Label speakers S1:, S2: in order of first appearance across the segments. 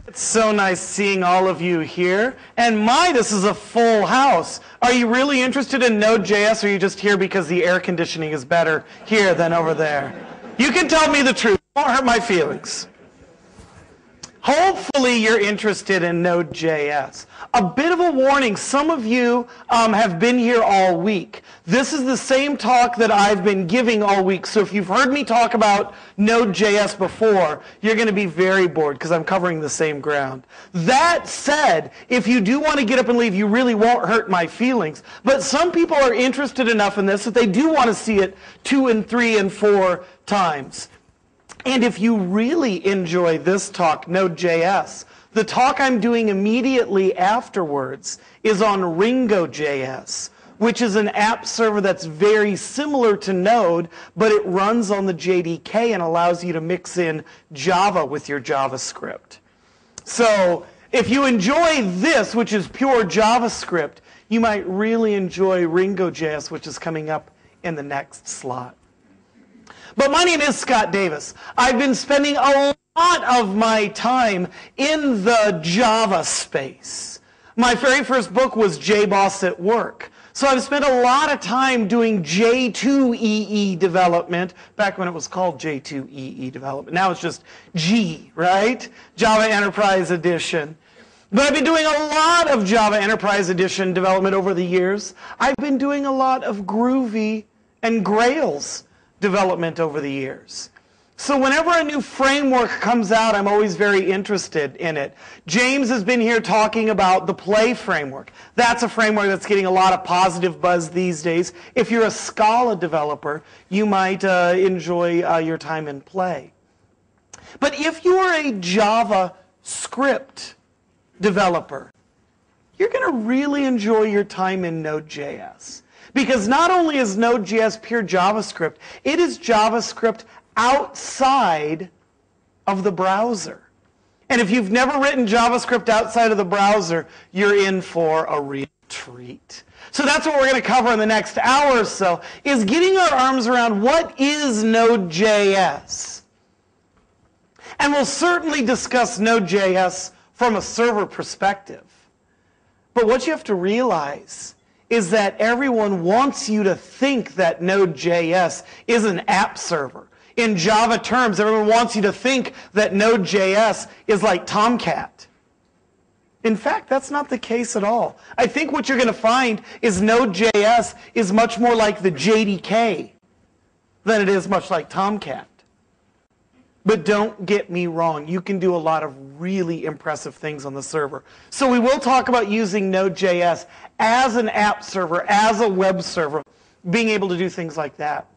S1: It's so nice seeing all of you here. And my, this is a full house. Are you really interested in Node.js, or are you just here because the air conditioning is better here than over there? You can tell me the truth. It won't hurt my feelings. Hopefully you're interested in Node.js. A bit of a warning, some of you have been here all week. This is the same talk that I've been giving all week, so if you've heard me talk about Node.js before, you're going to be very bored because I'm covering the same ground. That said, if you do want to get up and leave, you really won't hurt my feelings. But some people are interested enough in this that they do want to see it 2 and 3 and 4 times. And if you really enjoy this talk, Node.js, the talk I'm doing immediately afterwards is on Ringo.js, which is an app server that's very similar to Node, but it runs on the JDK and allows you to mix in Java with your JavaScript. So if you enjoy this, which is pure JavaScript, you might really enjoy Ringo.js, which is coming up in the next slot. But my name is Scott Davis. I've been spending a lot of my time in the Java space. My very first book was JBoss at Work. So I've spent a lot of time doing J2EE development, back when it was called J2EE development. Now it's just G, right? Java Enterprise Edition. But I've been doing a lot of Java Enterprise Edition development over the years. I've been doing a lot of Groovy and Grails development over the years. So whenever a new framework comes out, I'm always very interested in it. James has been here talking about the Play framework. That's a framework that's getting a lot of positive buzz these days. If you're a Scala developer, you might enjoy your time in Play. But if you are a JavaScript developer, you're going to really enjoy your time in Node.js. Because not only is Node.js pure JavaScript, it is JavaScript outside of the browser. And if you've never written JavaScript outside of the browser, you're in for a real treat. So that's what we're going to cover in the next hour or so, is getting our arms around what is Node.js. And we'll certainly discuss Node.js from a server perspective. But what you have to realize is that everyone wants you to think that Node.js is an app server. In Java terms, everyone wants you to think that Node.js is like Tomcat. In fact, that's not the case at all. I think what you're going to find is Node.js is much more like the JDK than it is much like Tomcat. But don't get me wrong, you can do a lot of really impressive things on the server. So we will talk about using Node.js as an app server, as a web server, being able to do things like that.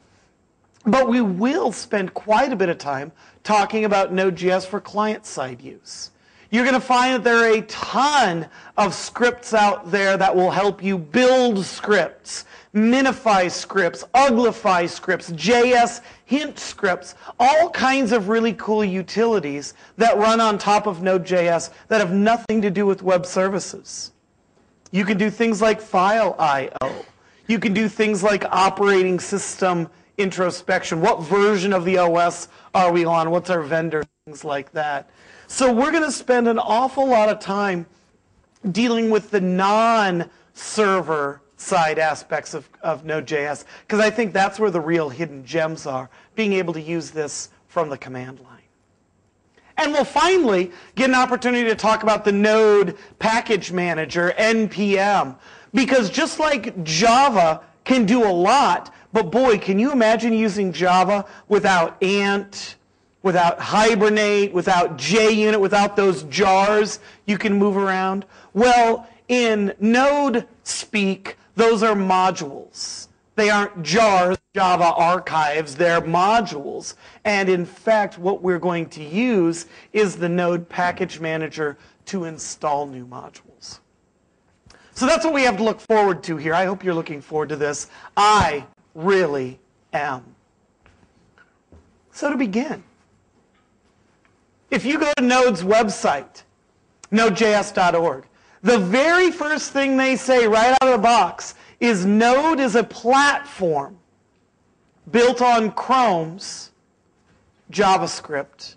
S1: But we will spend quite a bit of time talking about Node.js for client-side use. You're going to find that there are a ton of scripts out there that will help you build scripts, minify scripts, uglify scripts, JS hint scripts, all kinds of really cool utilities that run on top of Node.js that have nothing to do with web services. You can do things like file I/O. You can do things like operating system introspection. What version of the OS are we on? What's our vendor? Things like that. So we're going to spend an awful lot of time dealing with the non-server side aspects of Node.js, because I think that's where the real hidden gems are, being able to use this from the command line. And we'll finally get an opportunity to talk about the Node Package Manager, NPM, because just like Java can do a lot, but boy, can you imagine using Java without Ant, without Hibernate, without JUnit, without those jars you can move around? Well, in Node speak, those are modules. They aren't jars, Java archives, they're modules. And in fact, what we're going to use is the Node Package Manager to install new modules. So that's what we have to look forward to here. I hope you're looking forward to this. I really am. So to begin, if you go to Node's website, nodejs.org, the very first thing they say right out of the box is Node is a platform built on Chrome's JavaScript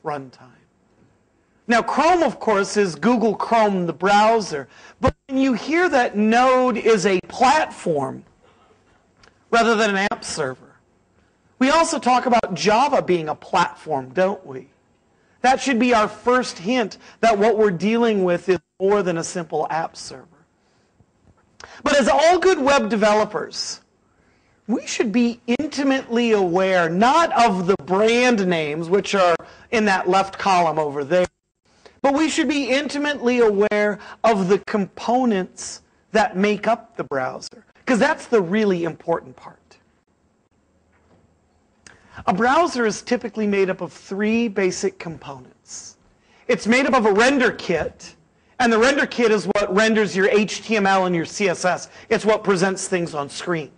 S1: runtime. Now, Chrome, of course, is Google Chrome, the browser. But when you hear that Node is a platform rather than an app server, we also talk about Java being a platform, don't we? That should be our first hint that what we're dealing with is more than a simple app server. But as all good web developers, we should be intimately aware, not of the brand names, which are in that left column over there, but we should be intimately aware of the components that make up the browser, because that's the really important part. A browser is typically made up of three basic components. It's made up of a render kit, and the render kit is what renders your HTML and your CSS. It's what presents things on screen.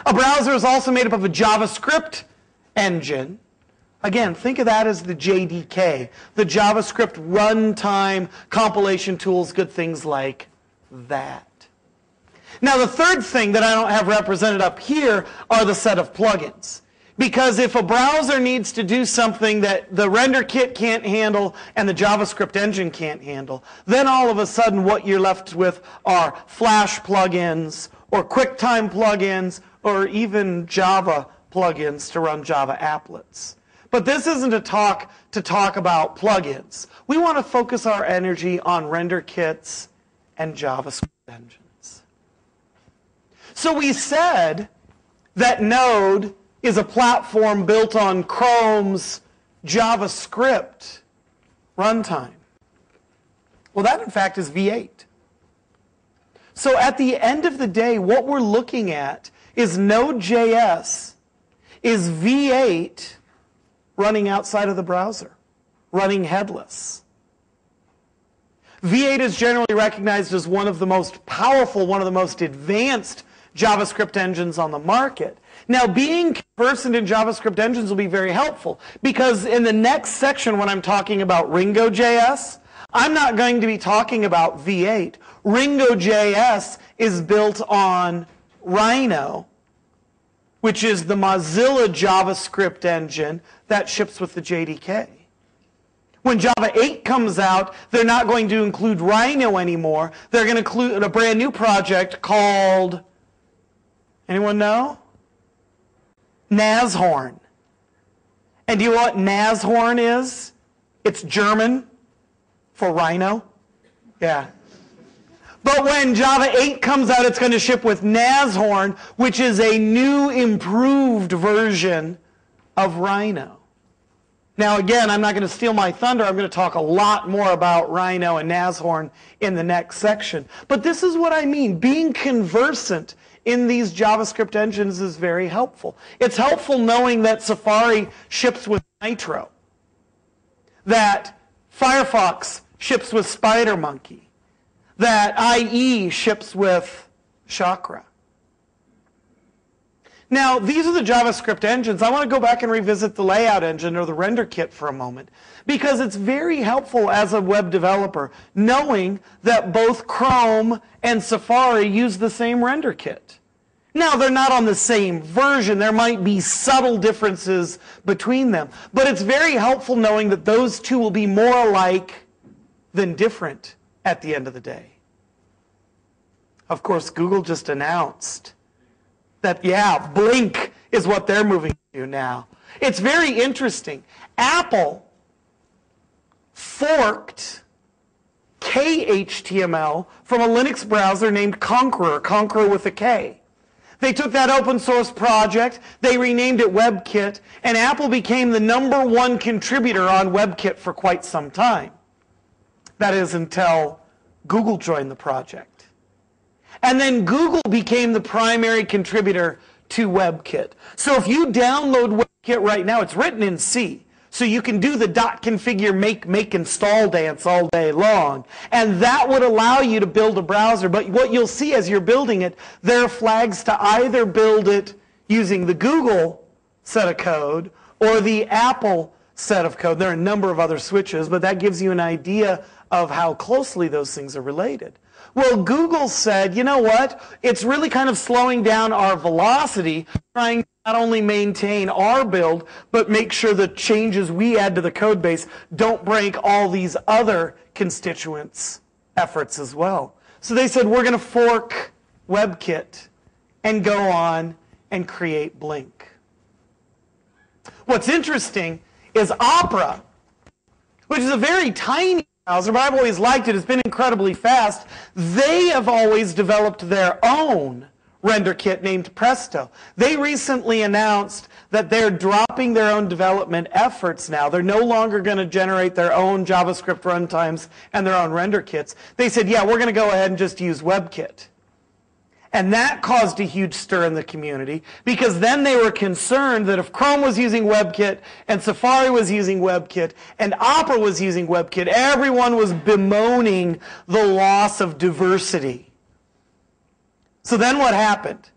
S1: A browser is also made up of a JavaScript engine. Again, think of that as the JDK, the JavaScript runtime compilation tools, good things like that. Now, the third thing that I don't have represented up here are the set of plugins. Because if a browser needs to do something that the render kit can't handle and the JavaScript engine can't handle, then all of a sudden what you're left with are Flash plugins or QuickTime plugins or even Java plugins to run Java applets. But this isn't a talk to talk about plugins. We want to focus our energy on render kits and JavaScript engines. So we said that Node is a platform built on Chrome's JavaScript runtime. Well, that in fact is V8. So at the end of the day, what we're looking at is Node.js is V8 running outside of the browser, running headless. V8 is generally recognized as one of the most powerful, one of the most advanced JavaScript engines on the market. Now, being conversant in JavaScript engines will be very helpful, because in the next section when I'm talking about Ringo.js, I'm not going to be talking about V8. Ringo.js is built on Rhino, which is the Mozilla JavaScript engine that ships with the JDK. When Java 8 comes out, they're not going to include Rhino anymore. They're going to include a brand new project called, anyone know? Nashorn. And do you know what Nashorn is? It's German for Rhino. Yeah. But when Java 8 comes out, it's going to ship with Nashorn, which is a new, improved version of Rhino. Now, again, I'm not going to steal my thunder. I'm going to talk a lot more about Rhino and Nashorn in the next section. But this is what I mean. Being conversant in these JavaScript engines is very helpful. It's helpful knowing that Safari ships with Nitro, that Firefox ships with SpiderMonkey, that IE ships with Chakra. Now, these are the JavaScript engines. I want to go back and revisit the layout engine or the render kit for a moment, because it's very helpful as a web developer knowing that both Chrome and Safari use the same render kit. Now, they're not on the same version. There might be subtle differences between them, but it's very helpful knowing that those two will be more alike than different at the end of the day. Of course, Google just announced that, yeah, Blink is what they're moving to now. It's very interesting. Apple forked KHTML from a Linux browser named Conqueror with a K. They took that open source project, they renamed it WebKit, and Apple became the #1 contributor on WebKit for quite some time. That is until Google joined the project. And then Google became the primary contributor to WebKit. So if you download WebKit right now, it's written in C. So you can do the .configure make install dance all day long. And that would allow you to build a browser. But what you'll see as you're building it, there are flags to either build it using the Google set of code or the Apple set of code. There are a number of other switches, but that gives you an idea of how closely those things are related. Well, Google said, you know what? It's really kind of slowing down our velocity, trying to not only maintain our build, but make sure the changes we add to the code base don't break all these other constituents' efforts as well. So they said, we're going to fork WebKit and go on and create Blink. What's interesting is Opera, which is a very tiny browser, but I've always liked it. It's been incredibly fast. They have always developed their own render kit named Presto. They recently announced that they're dropping their own development efforts now. They're no longer going to generate their own JavaScript runtimes and their own render kits. They said, yeah, we're going to go ahead and just use WebKit. And that caused a huge stir in the community, because then they were concerned that if Chrome was using WebKit and Safari was using WebKit and Opera was using WebKit, everyone was bemoaning the loss of diversity. So then what happened?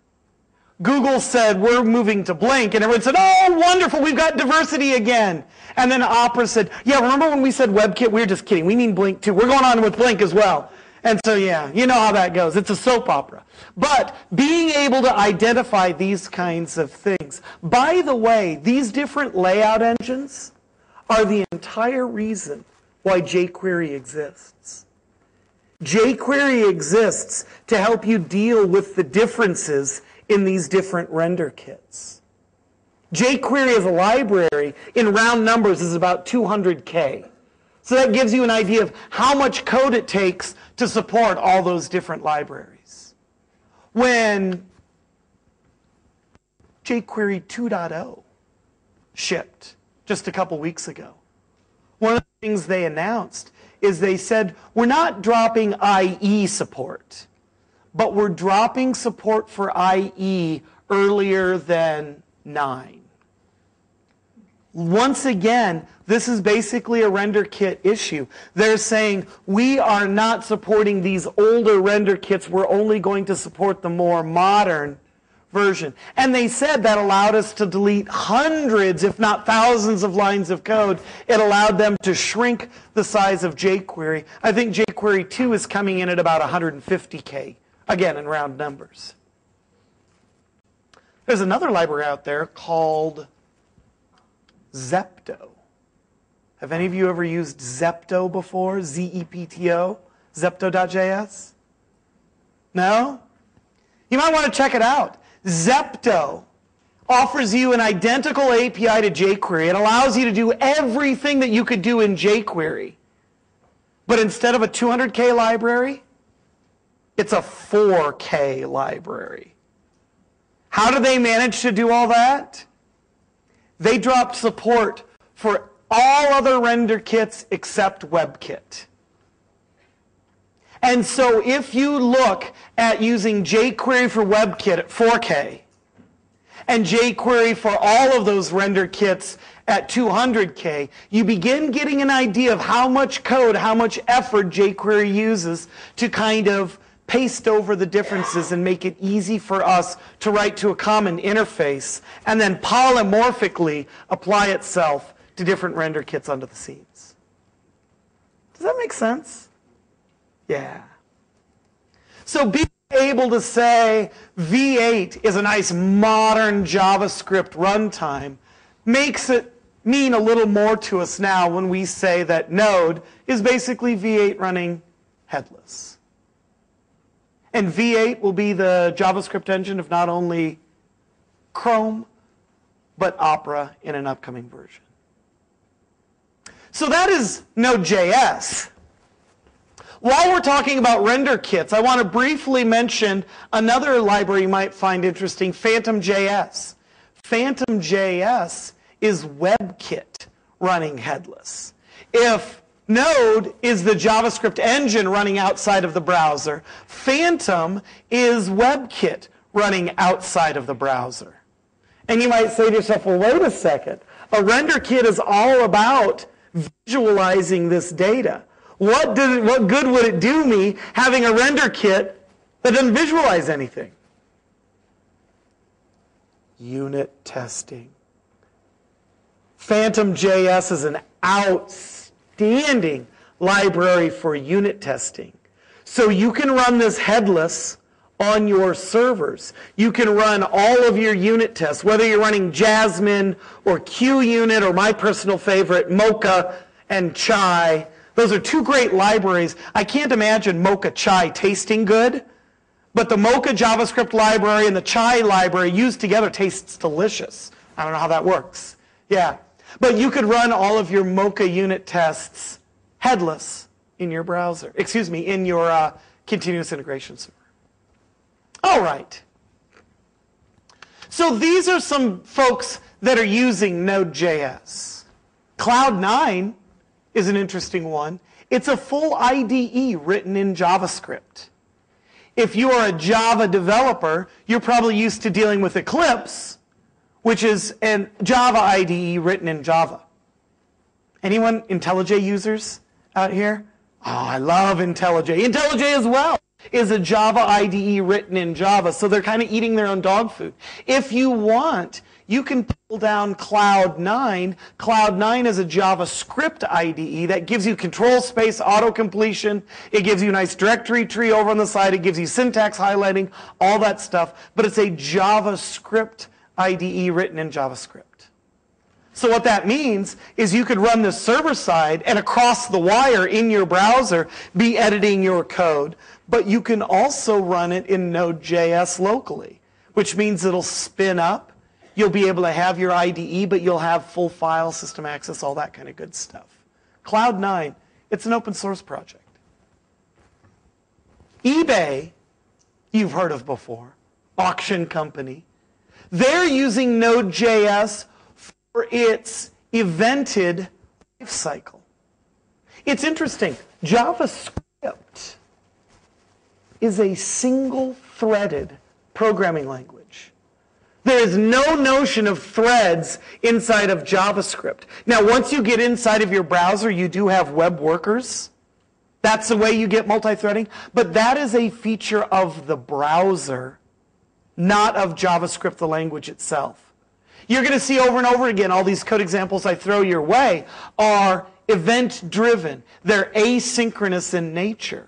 S1: Google said, we're moving to Blink, and everyone said, oh, wonderful, we've got diversity again. And then Opera said, yeah, remember when we said WebKit? We were just kidding. We mean Blink too. We're going on with Blink as well. And so, yeah, you know how that goes. It's a soap opera. But being able to identify these kinds of things. By the way, these different layout engines are the entire reason why jQuery exists. jQuery exists to help you deal with the differences in these different render kits. jQuery as a library, in round numbers, is about 200K. So that gives you an idea of how much code it takes to support all those different libraries. When jQuery 2.0 shipped just a couple weeks ago, one of the things they announced is they said, we're not dropping IE support, but we're dropping support for IE earlier than 9. Once again, this is basically a render kit issue. They're saying, we are not supporting these older render kits. We're only going to support the more modern version. And they said that allowed us to delete hundreds, if not thousands, of lines of code. It allowed them to shrink the size of jQuery. I think jQuery 2 is coming in at about 150K, again, in round numbers. There's another library out there called Zepto. Have any of you ever used Zepto before? Z-E-P-T-O? Zepto.js? No? You might want to check it out. Zepto offers you an identical API to jQuery. It allows you to do everything that you could do in jQuery. But instead of a 200K library, it's a 4K library. How do they manage to do all that? They dropped support for all other render kits except WebKit. And so if you look at using jQuery for WebKit at 4K and jQuery for all of those render kits at 200K, you begin getting an idea of how much code, how much effort jQuery uses to kind of paste over the differences and make it easy for us to write to a common interface and then polymorphically apply itself to different render kits under the scenes. Does that make sense? Yeah. So being able to say V8 is a nice modern JavaScript runtime makes it mean a little more to us now when we say that Node is basically V8 running headless. And V8 will be the JavaScript engine of not only Chrome, but Opera in an upcoming version. So that is Node.js. While we're talking about render kits, I want to briefly mention another library you might find interesting, Phantom.js. Phantom.js is WebKit running headless. If Node is the JavaScript engine running outside of the browser, Phantom is WebKit running outside of the browser. And you might say to yourself, well, wait a second. A render kit is all about visualizing this data. What good would it do me having a render kit that doesn't visualize anything? Unit testing. Phantom.js is an outstanding library for unit testing. So you can run this headless on your servers. You can run all of your unit tests, whether you're running Jasmine or QUnit or my personal favorite, Mocha and Chai. Those are two great libraries. I can't imagine Mocha Chai tasting good, but the Mocha JavaScript library and the Chai library used together tastes delicious. I don't know how that works. Yeah. But you could run all of your Mocha unit tests headless in your browser. Excuse me, in your continuous integration server. All right. So these are some folks that are using Node.js. Cloud9 is an interesting one. It's a full IDE written in JavaScript. If you are a Java developer, you're probably used to dealing with Eclipse, which is a Java IDE written in Java. Anyone IntelliJ users out here? Oh, I love IntelliJ. IntelliJ as well is a Java IDE written in Java, so they're kind of eating their own dog food. If you want, you can pull down Cloud9. Cloud9 is a JavaScript IDE that gives you control space, auto-completion. It gives you a nice directory tree over on the side. It gives you syntax highlighting, all that stuff. But it's a JavaScript IDE written in JavaScript. So what that means is you could run this server side and across the wire in your browser be editing your code, but you can also run it in Node.js locally, which means it'll spin up. You'll be able to have your IDE, but you'll have full file system access, all that kind of good stuff. Cloud9, it's an open source project. eBay, you've heard of before, auction company. They're using Node.js for its evented lifecycle. It's interesting. JavaScript is a single-threaded programming language. There is no notion of threads inside of JavaScript. Now, once you get inside of your browser, you do have web workers. That's the way you get multi-threading. But that is a feature of the browser, not of JavaScript, the language itself. You're going to see over and over again all these code examples I throw your way are event-driven. They're asynchronous in nature.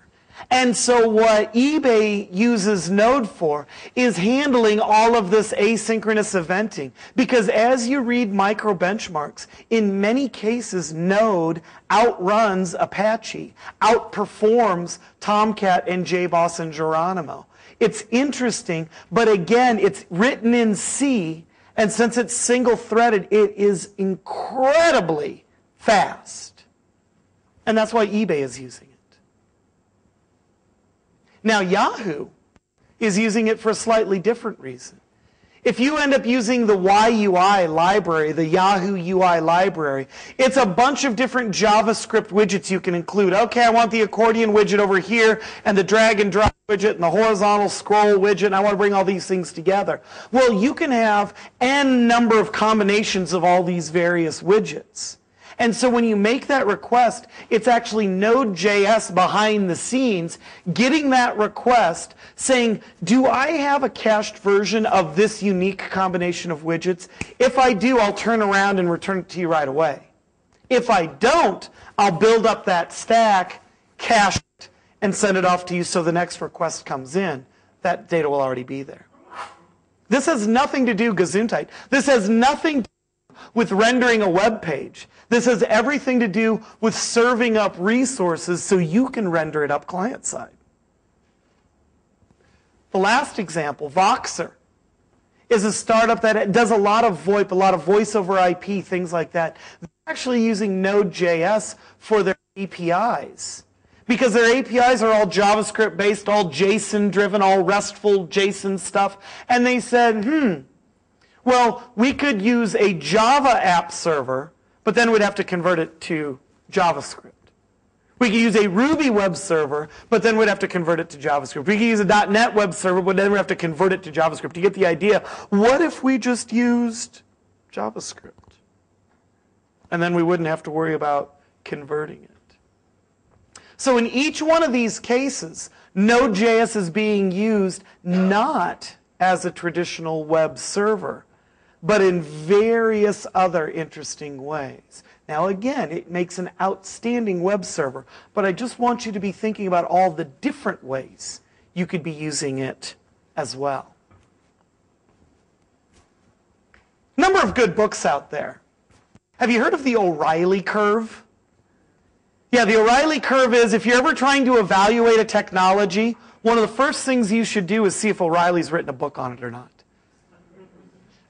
S1: And so what eBay uses Node for is handling all of this asynchronous eventing. Because as you read micro benchmarks, in many cases, Node outruns Apache, outperforms Tomcat and JBoss and Geronimo. It's interesting, but again, it's written in C, and since it's single-threaded, it is incredibly fast. And that's why eBay is using it. Now, Yahoo is using it for a slightly different reason. If you end up using the YUI library, the Yahoo UI library, it's a bunch of different JavaScript widgets you can include. Okay, I want the accordion widget over here, and the drag and drop widget, and the horizontal scroll widget, and I want to bring all these things together. Well, you can have n number of combinations of all these various widgets. And so when you make that request, it's actually Node.js behind the scenes getting that request saying, do I have a cached version of this unique combination of widgets? If I do, I'll turn around and return it to you right away. If I don't, I'll build up that stack, cache it, and send it off to you so the next request comes in. That data will already be there. This has nothing to do, Gesundheit. This has nothing to do with rendering a web page. This has everything to do with serving up resources so you can render it up client side. The last example, Voxer, is a startup that does a lot of VoIP, a lot of voice over IP, things like that. They're actually using Node.js for their APIs. Because their APIs are all JavaScript based, all JSON driven, all RESTful JSON stuff. And they said, well, we could use a Java app server, but then we'd have to convert it to JavaScript. We could use a Ruby web server, but then we'd have to convert it to JavaScript. We could use a .NET web server, but then we'd have to convert it to JavaScript. You get the idea. What if we just used JavaScript? And then we wouldn't have to worry about converting it. So in each one of these cases, Node.js is being used not as a traditional web server, but in various other interesting ways. Now again, it makes an outstanding web server, but I just want you to be thinking about all the different ways you could be using it as well. Number of good books out there. Have you heard of the O'Reilly curve? Yeah, the O'Reilly curve is if you're ever trying to evaluate a technology, one of the first things you should do is see if O'Reilly's written a book on it or not.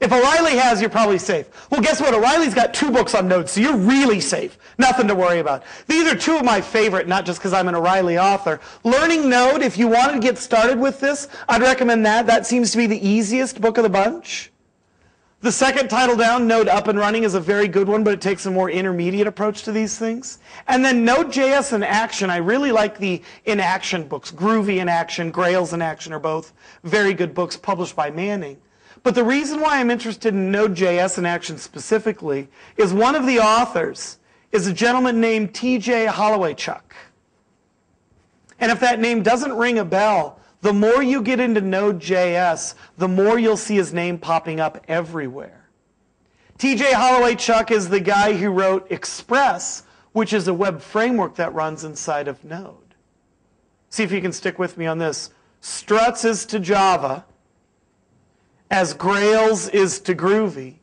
S1: If O'Reilly has, you're probably safe. Well, guess what? O'Reilly's got 2 books on Node, so you're really safe. Nothing to worry about. These are 2 of my favorite, not just because I'm an O'Reilly author. Learning Node, if you wanted to get started with this, I'd recommend that. That seems to be the easiest book of the bunch. The second title down, Node Up and Running, is a very good one, but it takes a more intermediate approach to these things. And then Node.js in Action, I really like the In Action books. Groovy in Action, Grails in Action are both very good books published by Manning. But the reason why I'm interested in Node.js in Action specifically is one of the authors is a gentleman named T.J. Hollowaychuk. And if that name doesn't ring a bell, the more you get into Node.js, the more you'll see his name popping up everywhere. T.J. Hollowaychuk is the guy who wrote Express, which is a web framework that runs inside of Node. See if you can stick with me on this. Struts is to Java, as Grails is to Groovy,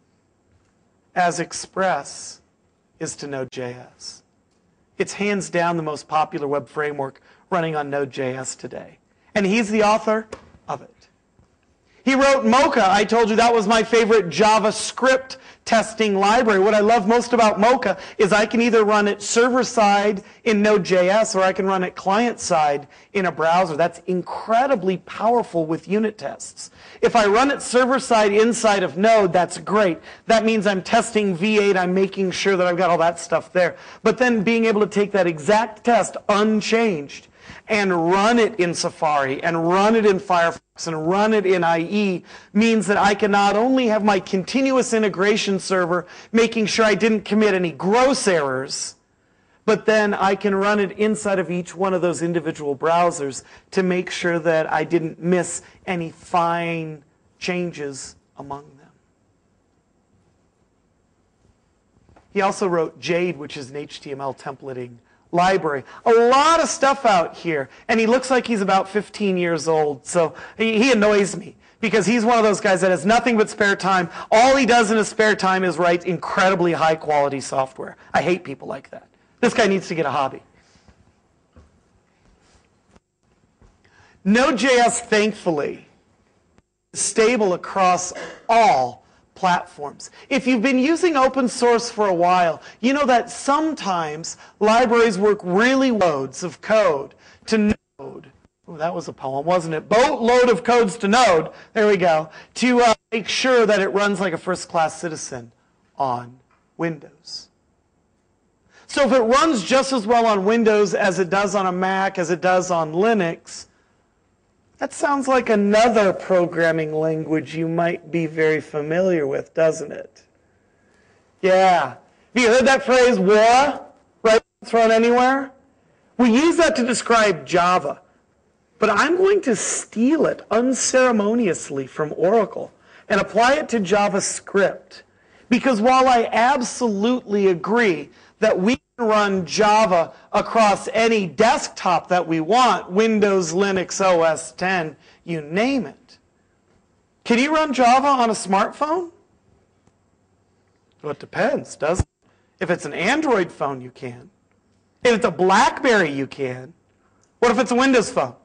S1: as Express is to Node.js. It's hands down the most popular web framework running on Node.js today. And he's the author of it. He wrote Mocha. I told you that was my favorite JavaScript testing library. What I love most about Mocha is I can either run it server-side in Node.js or I can run it client-side in a browser. That's incredibly powerful with unit tests. If I run it server-side inside of Node, that's great. That means I'm testing V8. I'm making sure that I've got all that stuff there. But then being able to take that exact test unchanged and run it in Safari, and run it in Firefox, and run it in IE means that I can not only have my continuous integration server making sure I didn't commit any gross errors, but then I can run it inside of each one of those individual browsers to make sure that I didn't miss any fine changes among them. He also wrote Jade, which is an HTML templating library. A lot of stuff out here. And he looks like he's about 15 years old. So he annoys me because he's one of those guys that has nothing but spare time. All he does in his spare time is write incredibly high quality software. I hate people like that. This guy needs to get a hobby. Node.js, thankfully, is stable across all platforms. If you've been using open source for a while, you know that sometimes libraries work really loads of code to Node. Oh, that was a poem, wasn't it? Boatload of codes to Node. There we go. To make sure that it runs like a first-class citizen on Windows. So if it runs just as well on Windows as it does on a Mac, as it does on Linux, that sounds like another programming language you might be very familiar with, doesn't it? Yeah. Have you heard that phrase, war? Right? Thrown anywhere? We use that to describe Java. But I'm going to steal it unceremoniously from Oracle and apply it to JavaScript. Because while I absolutely agree that we can run Java across any desktop that we want, Windows, Linux, OS X, you name it. Can you run Java on a smartphone? Well, it depends, doesn't it? If it's an Android phone, you can. If it's a BlackBerry, you can. What if it's a Windows phone?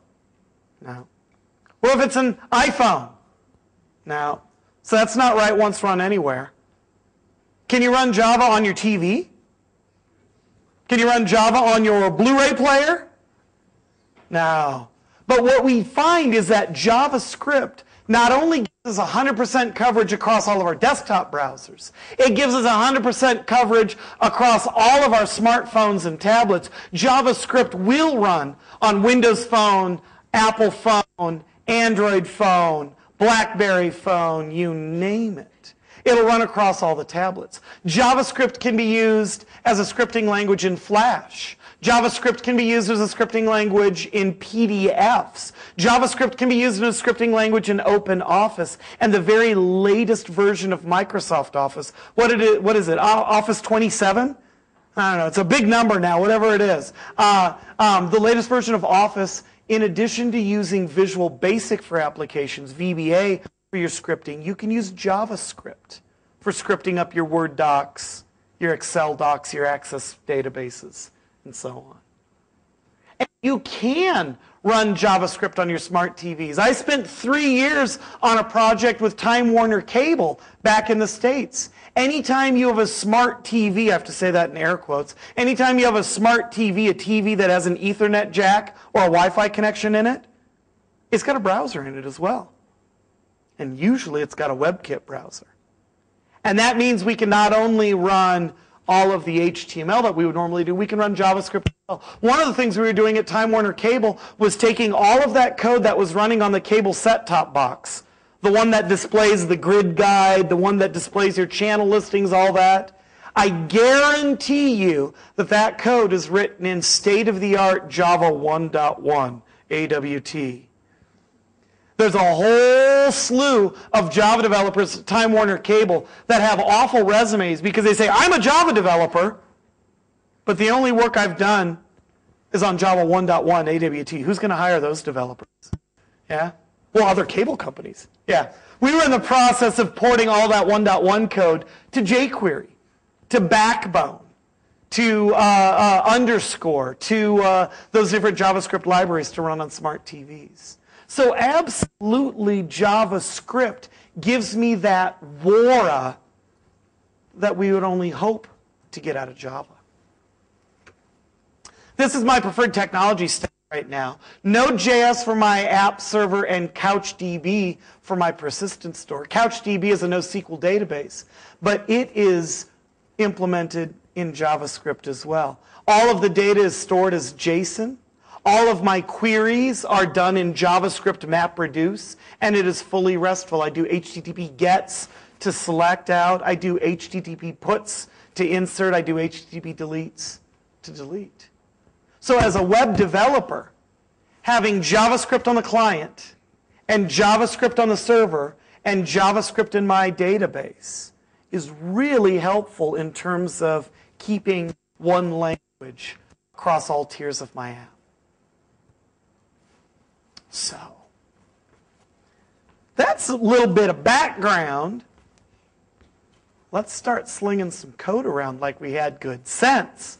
S1: No. What if it's an iPhone? No. So that's not right once run anywhere. Can you run Java on your TV? Can you run Java on your Blu-ray player? No. But what we find is that JavaScript not only gives us 100% coverage across all of our desktop browsers, it gives us 100% coverage across all of our smartphones and tablets. JavaScript will run on Windows Phone, Apple Phone, Android phone, BlackBerry phone, you name it. It'll run across all the tablets. JavaScript can be used as a scripting language in Flash JavaScript can be used as a scripting language in PDFs. JavaScript can be used as a scripting language in OpenOffice. And the very latest version of Microsoft Office, what is it? Office 27? I don't know. It's a big number now, whatever it is. The latest version of Office, in addition to using Visual Basic for applications, VBA for your scripting, you can use JavaScript for scripting up your Word docs, your Excel docs, your Access databases, and so on. And you can run JavaScript on your smart TVs. I spent 3 years on a project with Time Warner Cable back in the States. Anytime you have a smart TV, I have to say that in air quotes, anytime you have a smart TV, a TV that has an Ethernet jack or a Wi-Fi connection in it, it's got a browser in it as well. And usually it's got a WebKit browser. And that means we can not only run all of the HTML that we would normally do, we can run JavaScript as well. One of the things we were doing at Time Warner Cable was taking all of that code that was running on the cable set-top box, the one that displays the grid guide, the one that displays your channel listings, all that. I guarantee you that that code is written in state-of-the-art Java 1.1 AWT. There's a whole slew of Java developers at Time Warner Cable that have awful resumes because they say, I'm a Java developer, but the only work I've done is on Java 1.1 AWT. Who's going to hire those developers? Yeah? Well, other cable companies. Yeah. We were in the process of porting all that 1.1 code to jQuery, to Backbone, to Underscore, to those different JavaScript libraries to run on smart TVs. So absolutely JavaScript gives me that aura that we would only hope to get out of Java. This is my preferred technology stack right now. Node.js for my app server and CouchDB for my persistent store. CouchDB is a NoSQL database, but it is implemented in JavaScript as well. All of the data is stored as JSON. All of my queries are done in JavaScript MapReduce, and it is fully RESTful. I do HTTP gets to select out. I do HTTP puts to insert. I do HTTP deletes to delete. So as a web developer, having JavaScript on the client and JavaScript on the server and JavaScript in my database is really helpful in terms of keeping one language across all tiers of my app. So, that's a little bit of background. Let's start slinging some code around like we had good sense.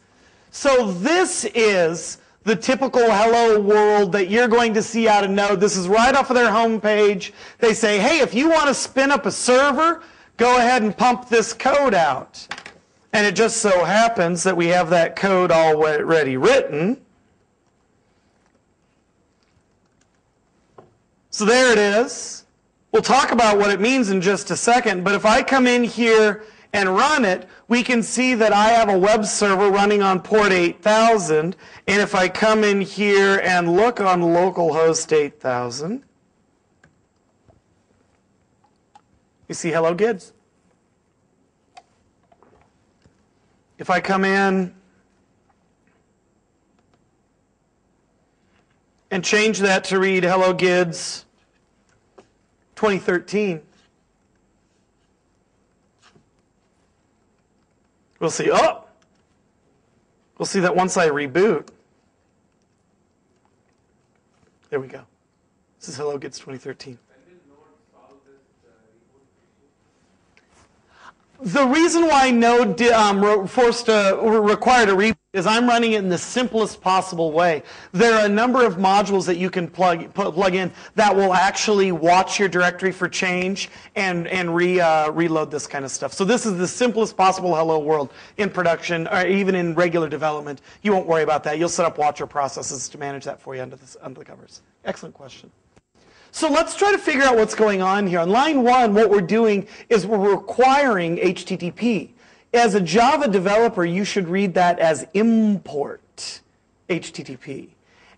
S1: So this is the typical hello world that you're going to see out of Node. This is right off of their homepage. They say, hey, if you want to spin up a server, go ahead and pump this code out. And it just so happens that we have that code already written. So there it is. We'll talk about what it means in just a second, but if I come in here and run it, we can see that I have a web server running on port 8000, and if I come in here and look on localhost 8000, you see hello kids. If I come in and change that to read hello kids 2013, we'll see, we'll see that once I reboot, there we go. This is hello kids 2013. The reason why Node required a reboot is I'm running it in the simplest possible way. There are a number of modules that you can plug in that will actually watch your directory for change and reload this kind of stuff. So this is the simplest possible hello world in production, or even in regular development. You won't worry about that. You'll set up watcher processes to manage that for you under the covers. Excellent question. So let's try to figure out what's going on here. On line 1, what we're doing is we're requiring HTTP. As a Java developer, you should read that as import HTTP.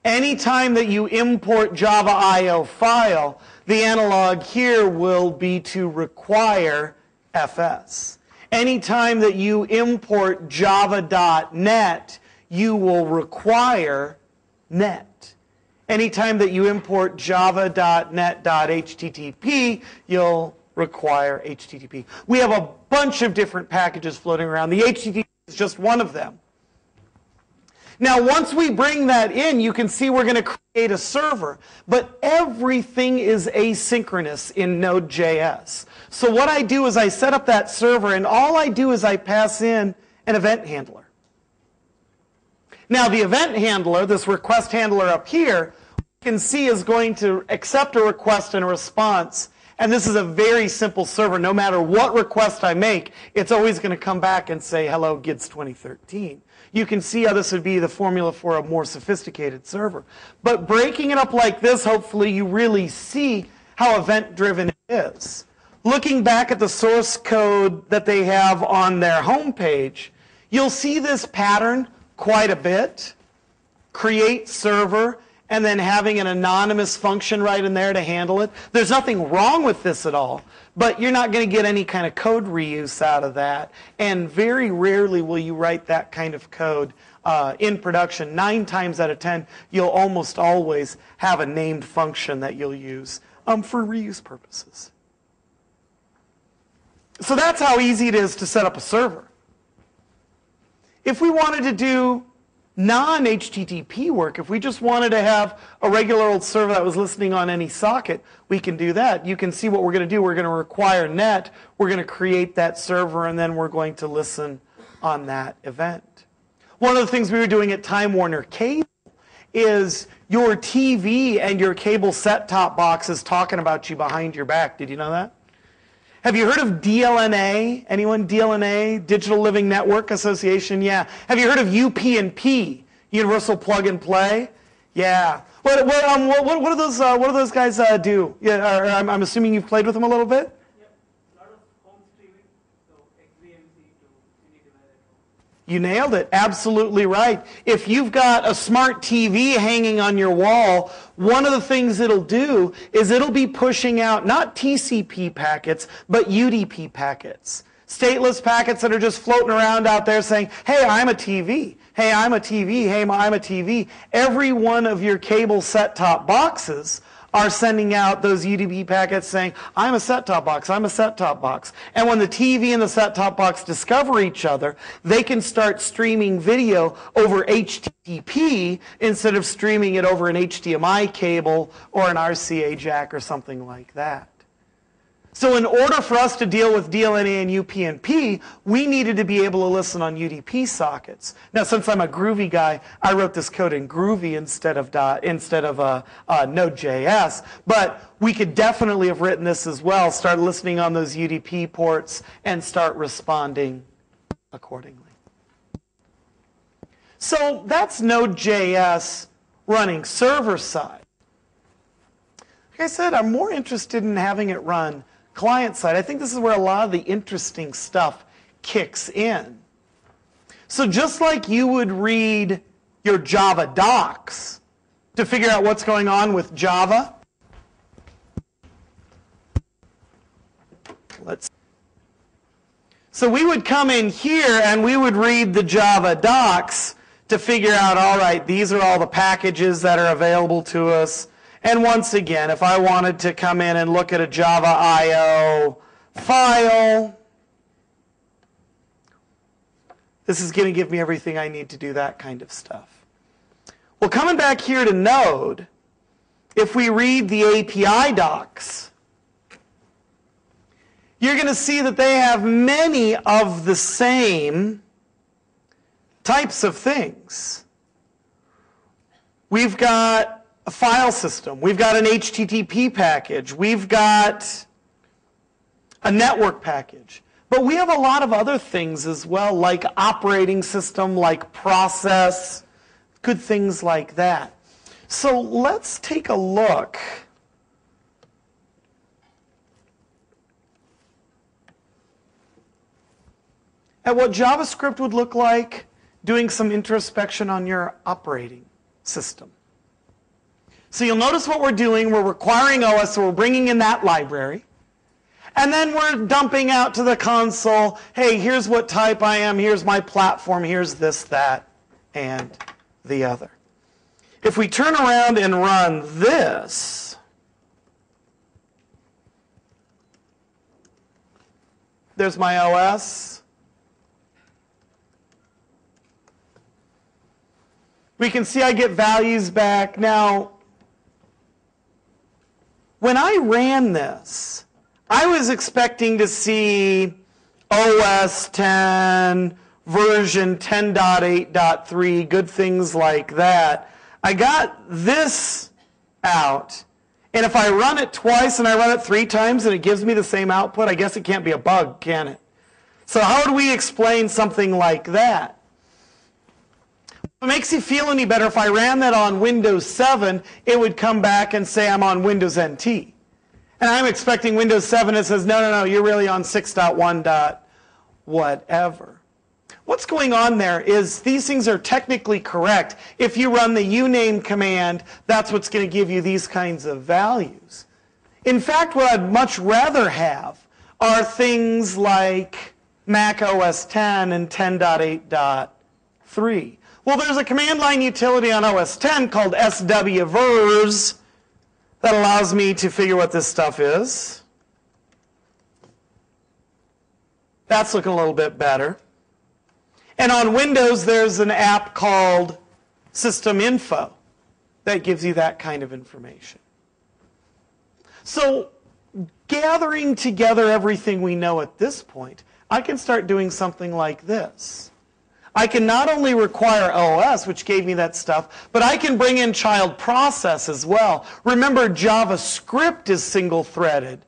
S1: Anytime that you import Java IO file, the analog here will be to require FS. Anytime that you import java.net, you will require net. Anytime that you import java.net.http, you'll require HTTP. We have a bunch of different packages floating around. The HTTP is just one of them. Now, once we bring that in, you can see we're going to create a server. But everything is asynchronous in Node.js. So what I do is I set up that server, and all I do is I pass in an event handler. Now, the event handler, this request handler up here, you can see is going to accept a request and a response. And this is a very simple server. No matter what request I make, it's always going to come back and say, hello, GIDS 2013. You can see how this would be the formula for a more sophisticated server. But breaking it up like this, hopefully you really see how event-driven it is. Looking back at the source code that they have on their homepage, you'll see this pattern quite a bit. Create server, and then having an anonymous function right in there to handle it. There's nothing wrong with this at all, but you're not going to get any kind of code reuse out of that. And very rarely will you write that kind of code in production. 9 times out of 10, you'll almost always have a named function that you'll use for reuse purposes. So that's how easy it is to set up a server. If we wanted to do non-HTTP work, if we just wanted to have a regular old server that was listening on any socket, we can do that. You can see what we're going to do. We're going to require net. We're going to create that server, and then we're going to listen on that event. One of the things we were doing at Time Warner Cable is your TV and your cable set-top box is talking about you behind your back. Did you know that? Have you heard of DLNA? Anyone? DLNA, Digital Living Network Association? Yeah. Have you heard of UP&P, Universal Plug and Play? Yeah. What do those guys do? Yeah, I'm assuming you've played with them a little bit?
S2: Yep. A lot of home streaming, so XVMC to any device at home.
S1: You nailed it. Absolutely right. If you've got a smart TV hanging on your wall, one of the things it'll do is it'll be pushing out not TCP packets, but UDP packets. Stateless packets that are just floating around out there saying, hey, I'm a TV. Hey, I'm a TV. Hey, I'm a TV. Every one of your cable set-top boxes are sending out those UDP packets saying, I'm a set-top box, I'm a set-top box. And when the TV and the set-top box discover each other, they can start streaming video over HTTP instead of streaming it over an HDMI cable or an RCA jack or something like that. So in order for us to deal with DLNA and UP&P, we needed to be able to listen on UDP sockets. Now, since I'm a Groovy guy, I wrote this code in Groovy instead of Node.js. But we could definitely have written this as well, start listening on those UDP ports, and start responding accordingly. So that's Node.js running server side. Like I said, I'm more interested in having it run client side. I think this is where a lot of the interesting stuff kicks in. So just like you would read your Java docs to figure out what's going on with Java, so we would come in here and we would read the Java docs to figure out, all right, these are all the packages that are available to us. And once again, if I wanted to come in and look at a Java IO file, this is going to give me everything I need to do that kind of stuff. Well, coming back here to Node, if we read the API docs, you're going to see that they have many of the same types of things. We've got a file system. We've got an HTTP package. We've got a network package. But we have a lot of other things as well, like operating system, like process, good things like that. So let's take a look at what JavaScript would look like doing some introspection on your operating system. So you'll notice what we're doing. We're requiring OS, so we're bringing in that library. And then we're dumping out to the console, hey, here's what type I am, here's my platform, here's this, that, and the other. If we turn around and run this, there's my OS. We can see I get values back. Now, when I ran this, I was expecting to see OS 10, version 10.8.3, good things like that. I got this out, and if I run it twice and I run it 3 times and it gives me the same output, I guess it can't be a bug, can it? So how would we explain something like that? If it makes you feel any better, if I ran that on Windows 7, it would come back and say I'm on Windows NT. And I'm expecting Windows 7 that says, no, you're really on 6.1. Whatever. What's going on there is these things are technically correct. If you run the uname command, that's what's going to give you these kinds of values. In fact, what I'd much rather have are things like Mac OS 10 and 10.8.3. Well, there's a command line utility on OS 10 called swvers that allows me to figure what this stuff is. That's looking a little bit better. And on Windows, there's an app called System Info that gives you that kind of information. So gathering together everything we know at this point, I can start doing something like this. I can not only require OS, which gave me that stuff, but I can bring in child process as well. Remember, JavaScript is single-threaded,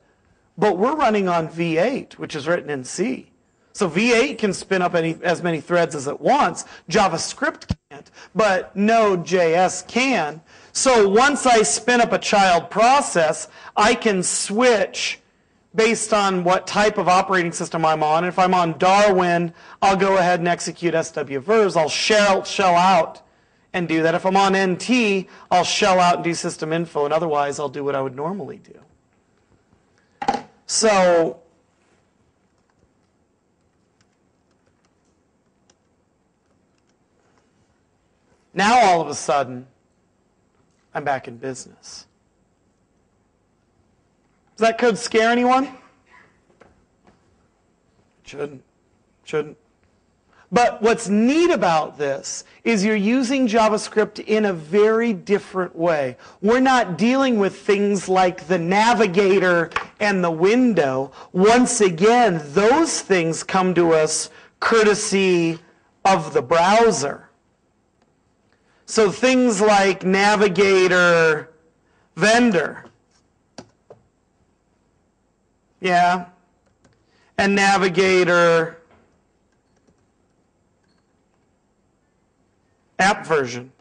S1: but we're running on V8, which is written in C. So V8 can spin up as many threads as it wants. JavaScript can't, but Node.js can. So once I spin up a child process, I can switch based on what type of operating system I'm on. If I'm on Darwin, I'll go ahead and execute swvers. I'll shell out and do that. If I'm on NT, I'll shell out and do system info, and otherwise I'll do what I would normally do. So now all of a sudden, I'm back in business. Does that code scare anyone? Shouldn't. But what's neat about this is you're using JavaScript in a very different way. We're not dealing with things like the navigator and the window. Once again, those things come to us courtesy of the browser. So things like navigator, vendor. Yeah. And navigator, app version.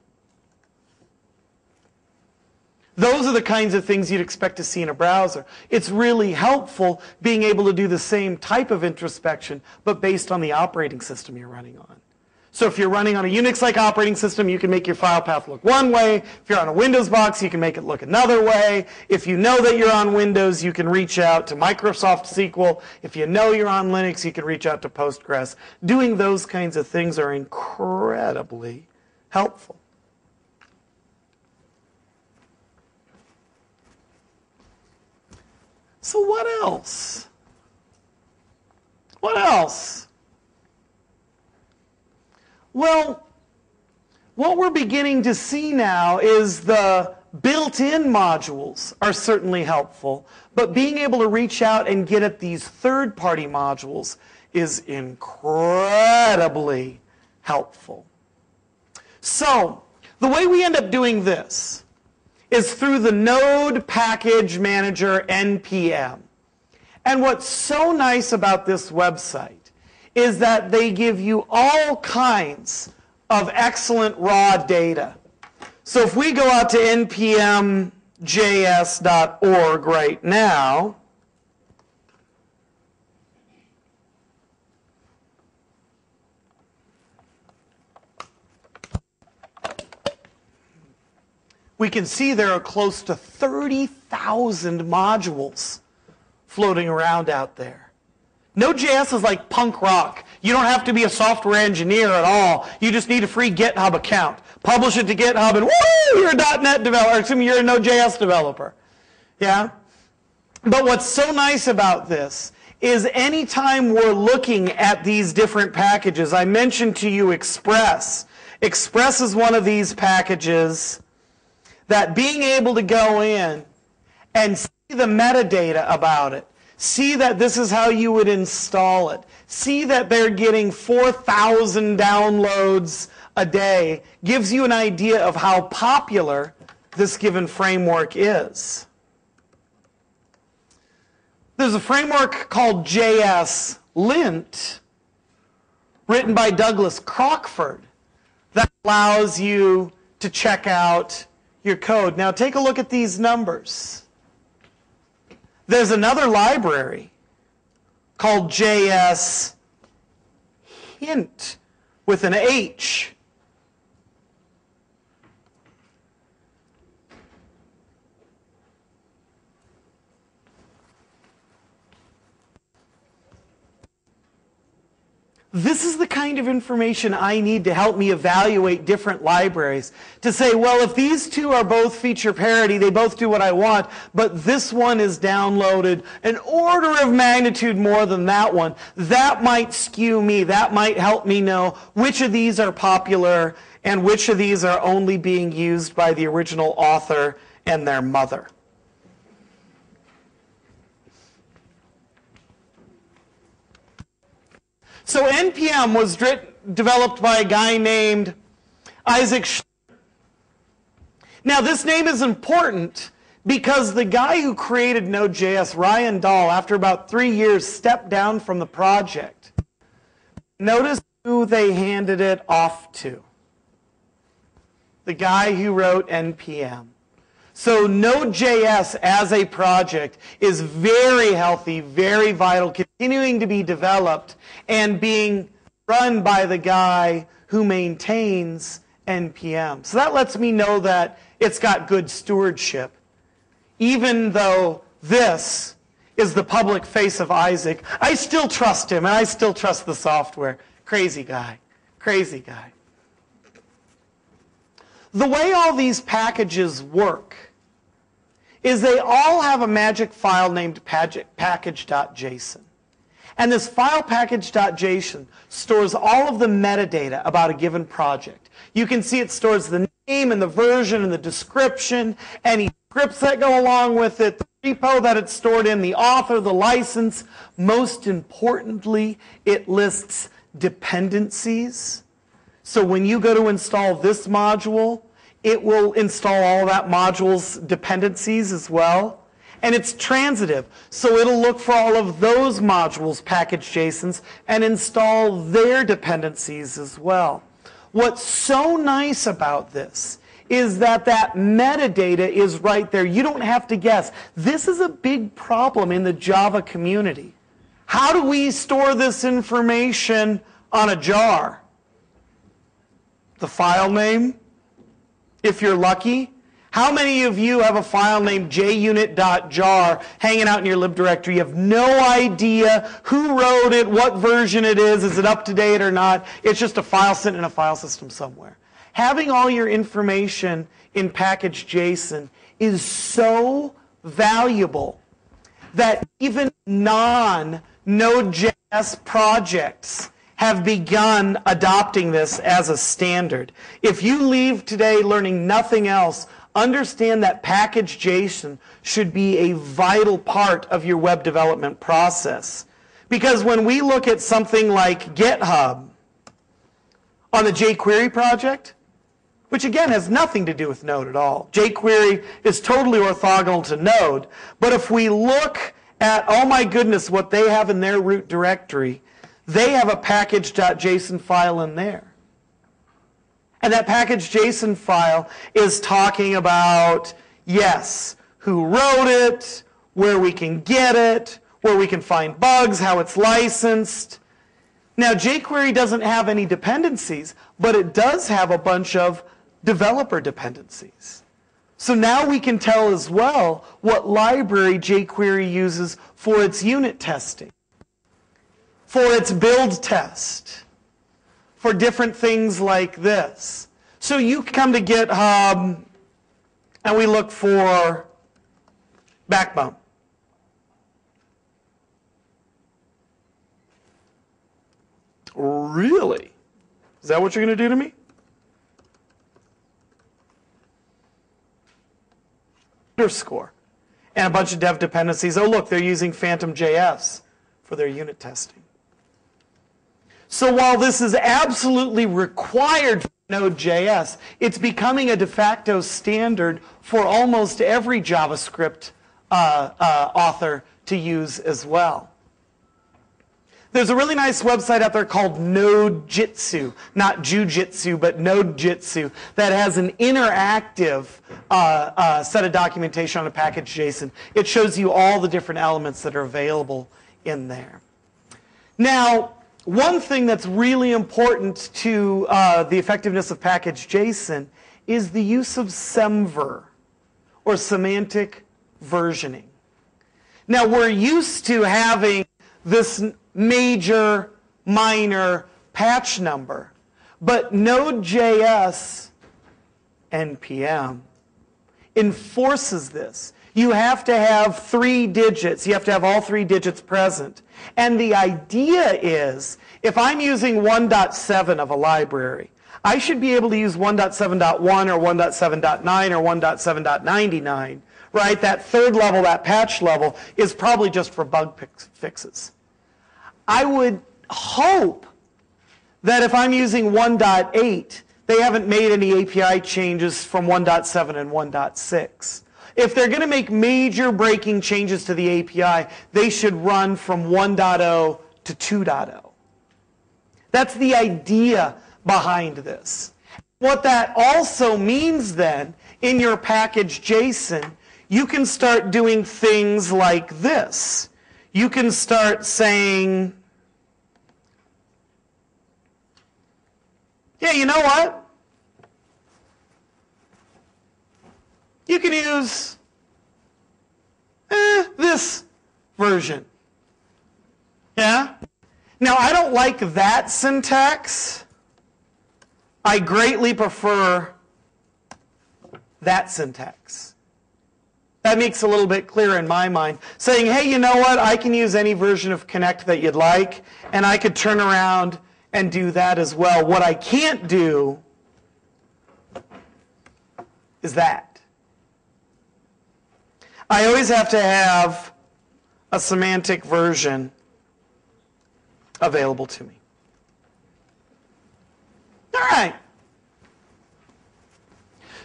S1: Those are the kinds of things you'd expect to see in a browser. It's really helpful being able to do the same type of introspection, but based on the operating system you're running on. So if you're running on a Unix-like operating system, you can make your file path look one way. If you're on a Windows box, you can make it look another way. If you know that you're on Windows, you can reach out to Microsoft SQL. If you know you're on Linux, you can reach out to Postgres. Doing those kinds of things are incredibly helpful. So what else? What else? Well, what we're beginning to see now is the built-in modules are certainly helpful, but being able to reach out and get at these third-party modules is incredibly helpful. So, the way we end up doing this is through the Node Package Manager NPM. And what's so nice about this website is that they give you all kinds of excellent raw data. So if we go out to npmjs.org right now, we can see there are close to 30,000 modules floating around out there. Node.js is like punk rock. You don't have to be a software engineer at all. You just need a free GitHub account. Publish it to GitHub and woo, you're a .NET developer, excuse me, you're a Node.js developer. Yeah? But what's so nice about this is anytime we're looking at these different packages, I mentioned to you Express. Express is one of these packages that being able to go in and see the metadata about it, see that this is how you would install it, see that they're getting 4,000 downloads a day, gives you an idea of how popular this given framework is. There's a framework called JS Lint, written by Douglas Crockford, that allows you to check out your code. Now take a look at these numbers. There's another library called JS Hint with an H. This is the kind of information I need to help me evaluate different libraries. To say, well, if these two are both feature parity, they both do what I want, but this one is downloaded an order of magnitude more than that one, that might skew me. That might help me know which of these are popular and which of these are only being used by the original author and their mother. So NPM was developed by a guy named Isaac Schler. Now this name is important because the guy who created Node.js, Ryan Dahl, after about 3 years, stepped down from the project. Notice who they handed it off to. The guy who wrote NPM. So Node.js as a project is very healthy, very vital, continuing to be developed and being run by the guy who maintains NPM. So that lets me know that it's got good stewardship. Even though this is the public face of Isaac, I still trust him and I still trust the software. Crazy guy. Crazy guy. The way all these packages work is they all have a magic file named package.json. And this file package.json stores all of the metadata about a given project. You can see it stores the name and the version and the description, any scripts that go along with it, the repo that it's stored in, the author, the license. Most importantly, it lists dependencies. So when you go to install this module, it will install all that module's dependencies as well. And it's transitive, so it'll look for all of those modules, package JSONs, and install their dependencies as well. What's so nice about this is that that metadata is right there. You don't have to guess. This is a big problem in the Java community. How do we store this information on a jar? The file name? If you're lucky. How many of you have a file named junit.jar hanging out in your lib directory? You have no idea who wrote it, what version it is it up to date or not? It's just a file sent in a file system somewhere. Having all your information in package JSON is so valuable that even non-Node.js projects have begun adopting this as a standard. If you leave today learning nothing else, understand that package JSON should be a vital part of your web development process. Because when we look at something like GitHub on the jQuery project, which again has nothing to do with Node at all. jQuery is totally orthogonal to Node. But if we look at, oh my goodness, what they have in their root directory, they have a package.json file in there. And that package.json file is talking about, yes, who wrote it, where we can get it, where we can find bugs, how it's licensed. Now, jQuery doesn't have any dependencies, but it does have a bunch of developer dependencies. So now we can tell as well what library jQuery uses for its unit testing. for its build test, for different things like this. So you come to GitHub and we look for Backbone. Really? Is that what you're going to do to me? Underscore. And a bunch of dev dependencies. Oh, look, they're using Phantom.js for their unit testing. So while this is absolutely required for Node.js, it's becoming a de facto standard for almost every JavaScript author to use as well. There's a really nice website out there called Node.js, not Jujitsu, but Node.js, that has an interactive set of documentation on a package JSON. It shows you all the different elements that are available in there. Now, one thing that's really important to the effectiveness of package JSON is the use of semver, or semantic versioning. Now, we're used to having this major, minor patch number, but Node.js NPM enforces this. You have to have 3 digits. You have to have all 3 digits present. And the idea is, if I'm using 1.7 of a library, I should be able to use 1.7.1 or 1.7.9 or 1.7.99, right? That third level, that patch level, is probably just for bug fixes. I would hope that if I'm using 1.8, they haven't made any API changes from 1.7 and 1.6. If they're going to make major breaking changes to the API, they should run from 1.0 to 2.0. That's the idea behind this. What that also means then, in your package JSON, you can start doing things like this. You can start saying, yeah, you know what? You can use this version. Yeah? Now, I don't like that syntax. I greatly prefer that syntax. That makes it a little bit clearer in my mind. Saying, hey, you know what? I can use any version of Connect that you'd like, and I could turn around and do that as well. What I can't do is that. I always have to have a semantic version available to me. All right.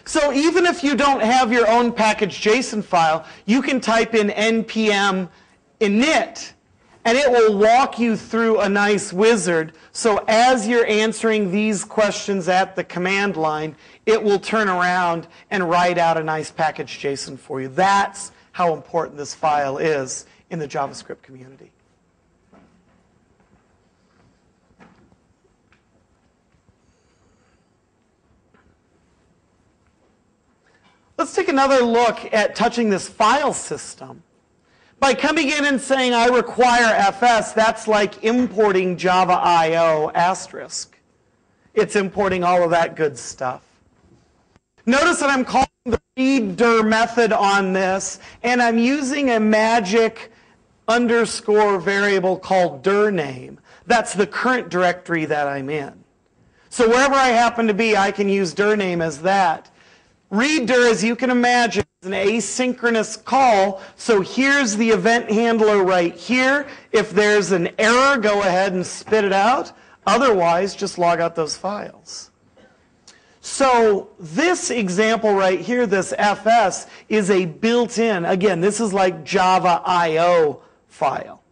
S1: So even if you don't have your own package JSON file, you can type in npm init, and it will walk you through a nice wizard. So as you're answering these questions at the command line, it will turn around and write out a nice package JSON for you. That's how important this file is in the JavaScript community. Let's take another look at touching this file system. By coming in and saying, I require FS, that's like importing Java IO asterisk. It's importing all of that good stuff. Notice that I'm calling the readdir method on this, and I'm using a magic underscore variable called dir name. That's the current directory that I'm in. So wherever I happen to be, I can use dir name as that. Readdir, as you can imagine, is an asynchronous call. So here's the event handler right here. If there's an error, go ahead and spit it out. Otherwise, just log out those files. So this example right here, this FS, is a built-in, again, this is like Java IO file.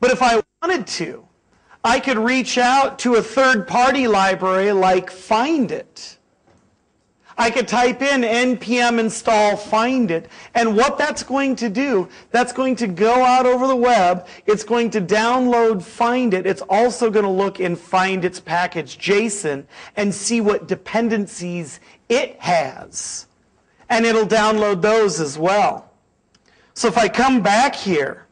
S1: But if I wanted to, I could reach out to a third-party library like findit. I could type in npm install findit, and what that's going to do, that's going to go out over the web, it's going to download findit, it's also going to look in findit's package JSON and see what dependencies it has. And it'll download those as well. So if I come back here,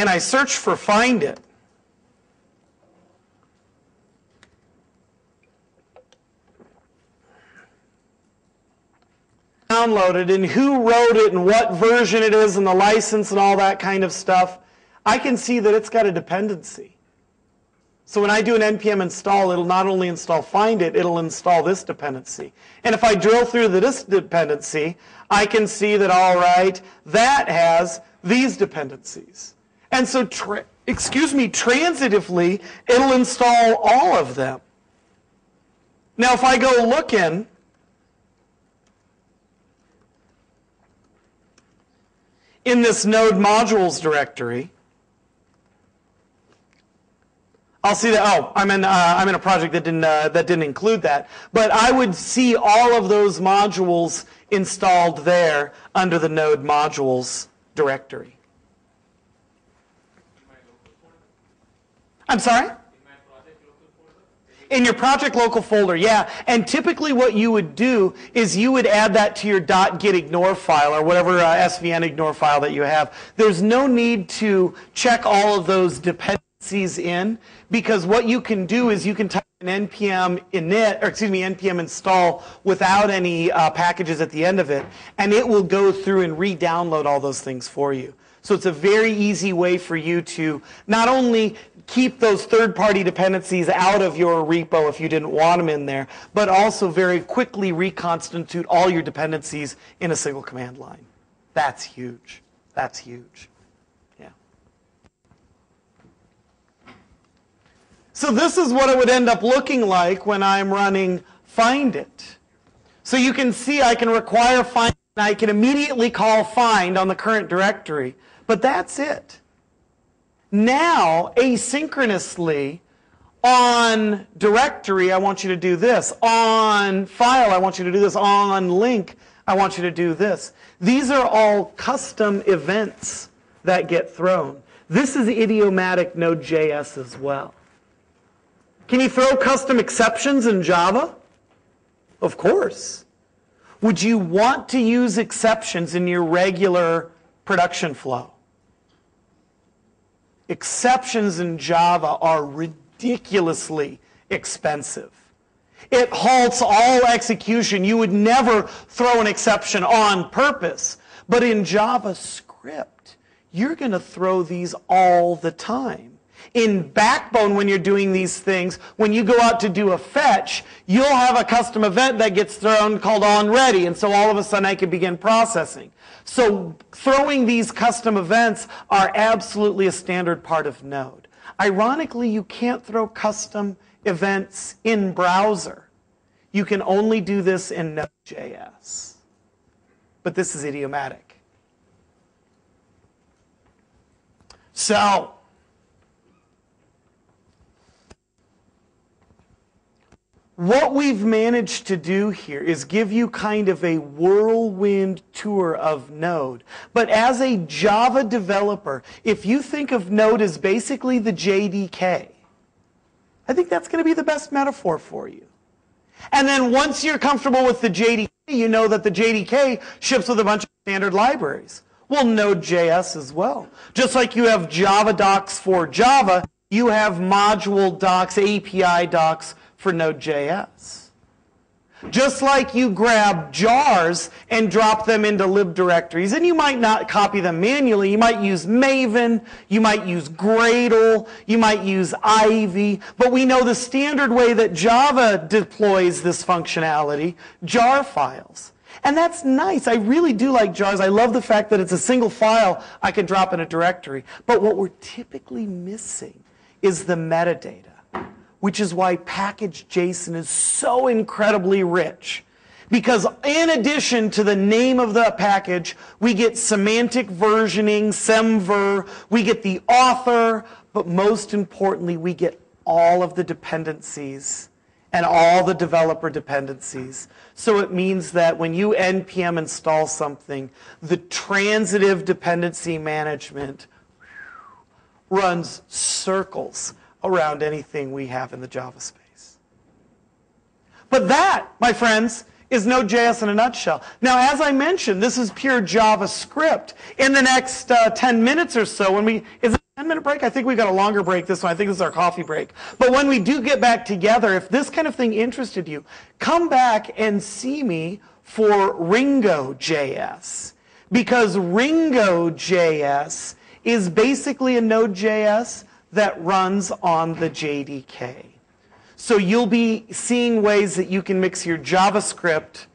S1: and I search for find it, downloaded and who wrote it and what version it is and the license and all that kind of stuff, I can see that it's got a dependency. So when I do an npm install, it'll not only install find it, it'll install this dependency. And if I drill through this dependency, I can see that, all right, that has these dependencies. And so, transitively, it'll install all of them. Now, if I go looking, in this node modules directory, I'll see that, oh, I'm in a project that didn't include that. But I would see all of those modules installed there under the node modules directory. I'm sorry? In your project local folder, yeah. And typically what you would do is you would add that to your .gitignore file or whatever SVN ignore file that you have. There's no need to check all of those dependencies in, because what you can do is you can type an npm init, or excuse me, npm install without any packages at the end of it, and it will go through and re-download all those things for you. So it's a very easy way for you to not only keep those third-party dependencies out of your repo if you didn't want them in there, but also very quickly reconstitute all your dependencies in a single command line. That's huge. That's huge. Yeah. So this is what it would end up looking like when I'm running find it. So you can see I can require find, and I can immediately call find on the current directory. But that's it. Now, asynchronously, on directory, I want you to do this. On file, I want you to do this. On link, I want you to do this. These are all custom events that get thrown. This is idiomatic Node.js as well. Can you throw custom exceptions in Java? Of course. Would you want to use exceptions in your regular production flow? Exceptions in Java are ridiculously expensive. It halts all execution. You would never throw an exception on purpose. But in JavaScript, you're going to throw these all the time. In Backbone, when you're doing these things, when you go out to do a fetch, you'll have a custom event that gets thrown called onReady, and so all of a sudden I can begin processing. So throwing these custom events are absolutely a standard part of Node. Ironically, you can't throw custom events in browser. You can only do this in Node.js. But this is idiomatic. So, what we've managed to do here is give you kind of a whirlwind tour of Node. But as a Java developer, if you think of Node as basically the JDK, I think that's going to be the best metaphor for you. And then once you're comfortable with the JDK, you know that the JDK ships with a bunch of standard libraries. Well, Node.js as well. Just like you have Java docs for Java, you have module docs, API docs for Node.js. Just like you grab jars and drop them into lib directories, and you might not copy them manually. You might use Maven, you might use Gradle, you might use Ivy, but we know the standard way that Java deploys this functionality, jar files. And that's nice. I really do like jars. I love the fact that it's a single file I can drop in a directory. But what we're typically missing is the metadata, which is why package.json is so incredibly rich. Because in addition to the name of the package, we get semantic versioning, semver, we get the author, but most importantly, we get all of the dependencies and all the developer dependencies. So it means that when you npm install something, the transitive dependency management runs circles around anything we have in the Java space. But that, my friends, is Node.js in a nutshell. Now, as I mentioned, this is pure JavaScript. In the next 10 minutes or so, is it 10 10-minute break? I think we got a longer break this one. I think this is our coffee break. But when we do get back together, if this kind of thing interested you, come back and see me for Ringo.js. Because Ringo.js is basically a Node.js that runs on the JDK. So you'll be seeing ways that you can mix your JavaScript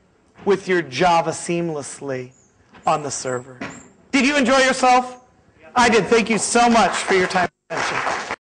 S1: with your Java seamlessly on the server. Did you enjoy yourself? I did. Thank you so much for your time and attention.